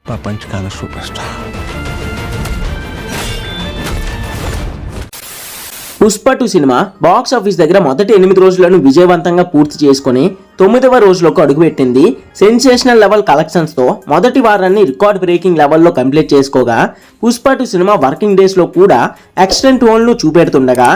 ప్రపంచకాల super star. Pushpa 2 cinema box office దగ్గర మొదటి 8 రోజులను విజయవంతంగా పూర్తి చేసుకుని 9వ రోజులోకి అడుగుపెట్టింది. సెన్సేషనల్ లెవెల్ కలెక్షన్స్ తో మొదటి వారాన్ని రికార్డ్ బ్రేకింగ్ లెవెల్లో కంప్లీట్ చేసుకోగా పుష్ప 2 సినిమా వర్కింగ్ డేస్ లో కూడా ఎక్స్టెంట్ ఓన్ ను చూపెడుతుండగా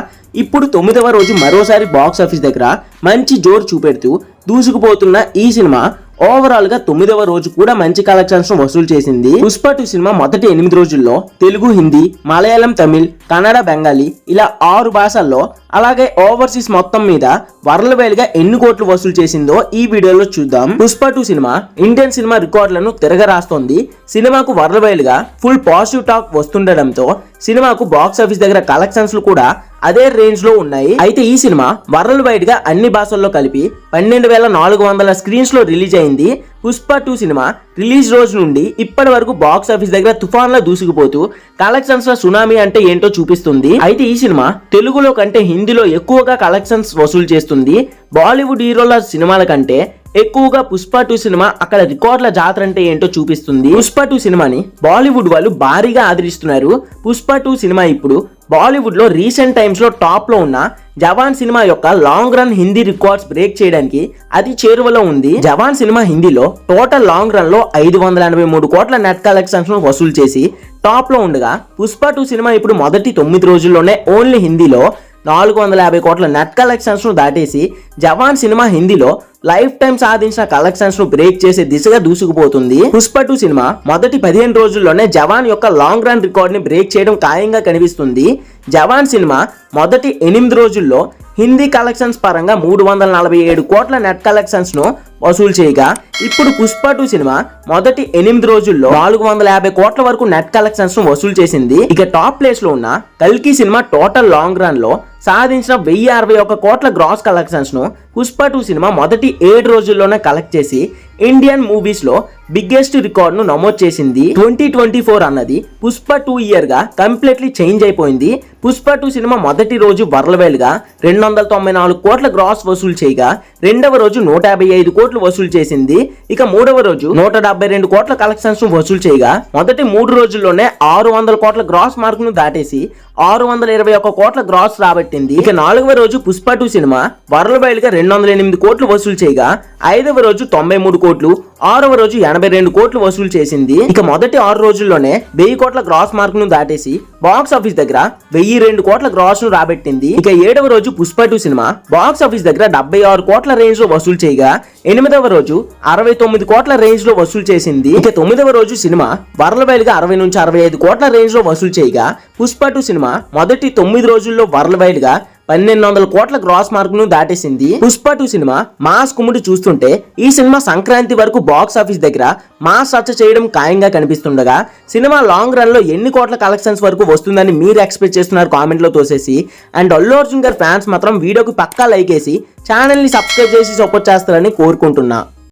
ఇప్పుడు 9వ రోజు మరోసారి బాక్స్ ఆఫీస్ దగ్గర మంచి జోరు చూపెడుతూ దూసుకుపోతున్న ఈ సినిమా ఓవరాల్ గా 9వ రోజు కూడా మంచి కలెక్షన్స్ వసూలు చేసింది. పుష్ప 2 సినిమా మొదటి 8 రోజుల్లో తెలుగు, హిందీ, మలయాళం, తమిళ్, కన్నడ, బెంగాలీ ఇలా 6 భాషల్లో అలాగే ఓవర్సీస్ మొత్తం మీద వరల్డ్ వైడ్ గా ఎన్ని కోట్లు వసూలు చేసిందో ఈ వీడియోలో చూద్దాం. పుష్ప 2 సినిమా ఇండియన్ సినిమా రికార్డులను తిరగరాస్తోంది. సినిమాకు వరల్డ్ వైడ్ గా ఫుల్ పాజిటివ్ టాక్ వస్తుండడంతో సినిమాకు బాక్స్ ఆఫీస్ దగ్గర కలెక్షన్స్ కూడా అదే రేంజ్ లో ఉన్నాయి. అయితే ఈ సినిమా వరల్డ్ వైడ్ గా అన్ని భాషల్లో కలిపి 12,400 స్క్రీన్స్ లో రిలీజ్ అయింది. పుష్ప 2 సినిమా రిలీజ్ రోజు నుండి ఇప్పటి వరకు బాక్స్ ఆఫీస్ దగ్గర తుఫాన్లా దూసుకుపోతూ కలెక్షన్స్ లో సునామీ అంటే ఏంటో చూపిస్తుంది. అయితే ఈ సినిమా తెలుగులో కంటే హిందీలో ఎక్కువగా కలెక్షన్స్ వసూలు చేస్తుంది. బాలీవుడ్ హీరోల సినిమాల కంటే ఎక్కువగా పుష్ప 2 సినిమా అక్కడ రికార్డుల జాతర అంటే ఏంటో చూపిస్తుంది. పుష్ప 2 సినిమాని బాలీవుడ్ వాళ్ళు భారీగా ఆదరిస్తున్నారు. పుష్ప 2 సినిమా ఇప్పుడు బాలీవుడ్ లో రీసెంట్ టైమ్స్ లో టాప్ లో ఉన్న జవాన్ సినిమా యొక్క long run Hindi records break చేయడానికి అది చేరువలో ఉంది. జవాన్ సినిమా హిందీలో టోటల్ లాంగ్ రన్ లో 583 కోట్ల నెట్ కలెక్షన్స్ ను వసూలు చేసి టాప్ లో ఉండగా పుష్ప 2 సినిమా ఇప్పుడు మొదటి 9 రోజుల్లోనే ఓన్లీ హిందీలో 450 కోట్ల నెట్ కలెక్షన్స్ ను దాటేసి జవాన్ సినిమా హిందీలో లైఫ్ టైం సాధించిన కలెక్షన్స్ ను బ్రేక్ చేసే దిశగా దూసుకుపోతుంది. పుష్ప 2 సినిమా మొదటి 15 రోజుల్లోనే జవాన్ యొక్క లాంగ్ రన్ రికార్డ్ ని బ్రేక్ చేయడం ఖాయంగా కనిపిస్తుంది. జవాన్ సినిమా మొదటి 8 రోజుల్లో హిందీ కలెక్షన్స్ పరంగా 347 కోట్ల నెట్ కలెక్షన్స్ ను వసూలు చేయగా ఇప్పుడు పుష్ప 2 సినిమా మొదటి 8 రోజుల్లో 450 కోట్ల వరకు నెట్ కలెక్షన్స్ ను వసూలు చేసింది. ఇక టాప్ ప్లేస్ లో ఉన్న కల్కి సినిమా టోటల్ లాంగ్ రన్ లో సాధించిన 1061 కోట్ల గ్రాస్ కలెక్షన్స్ ను పుష్ప 2 సినిమా మొదటి 7 రోజుల్లోనే కలెక్ట్ చేసి ఇండియన్ మూవీస్ లో బిగ్గెస్ట్ రికార్డ్ ను నమోదు చేసింది. 2024 అన్నది పుష్ప 2 ఇయర్ గా కంప్లీట్లీ చేంజ్ అయిపోయింది. పుష్ప 2 సినిమా మొదటి రోజు వరల్డ్ వైడ్ గా 294 కోట్ల గ్రాస్ వసూలు చేయగా రెండవ రోజు 155 కోట్లు వసూలు చేసింది. ఇక మూడవ రోజు 172 కోట్ల కలెక్షన్స్ ను వసూలు చేయగా మొదటి 3 రోజుల్లోనే 600 కోట్ల గ్రాస్ మార్క్ ను దాటేసి 621 కోట్ల గ్రాస్ రాబట్టింది. ఇక 4వ రోజు పుష్ప 2 సినిమా వరల్డ్ వైడ్ గా 208 కోట్లు వసూలు చేయగా 5వ రోజు 93 కోట్లు, 6వ రోజు 82 కోట్లు వసూలు చేసింది. ఇక మొదటి 6 రోజుల్లోనే 1000 కోట్ల గ్రాస్ మార్క్ ను దాటేసి బాక్స్ ఆఫీస్ దగ్గర 1002 కోట్ల గ్రాస్ ను రాబట్టింది. ఇక 7వ రోజు పుష్ప 2 సినిమా బాక్స్ ఆఫీస్ దగ్గర 76 కోట్ల రేంజ్ లో వసూలు చేయగా 8వ రోజు 69 కోట్ల రేంజ్ లో వసూలు చేసింది. ఇక 9వ రోజు సినిమా వరల్డ్ వైడ్ గా 60 నుంచి 65 కోట్ల రేంజ్ లో వసూలు చేయగా పుష్ప 2 సినిమా మొదటి 9 రోజుల్లో వరల్డ్ వైడ్ గా 1200 కోట్ల గ్రాస్ మార్క్ ను దాటేసింది. పుష్ప 2 సినిమా మాస్ కుమ్ముడు చూస్తుంటే ఈ సినిమా సంక్రాంతి వరకు బాక్స్ ఆఫీస్ దగ్గర మాస్ రచ్చ చేయడం ఖాయంగా కనిపిస్తుండగా సినిమా లాంగ్ రన్ లో ఎన్ని కోట్ల కలెక్షన్స్ వరకు వస్తుందని మీరు ఎక్స్పెక్ట్ చేస్తున్నారు కామెంట్ లో తోసేసి. అండ్ అల్లు అర్జున్ గారి ఫ్యాన్స్ మాత్రం వీడియోకి పక్కా లైక్ వేసి ఛానల్ ని సబ్స్క్రైబ్ చేసి సపోర్ట్ చేస్తారని కోరుకుంటున్నా.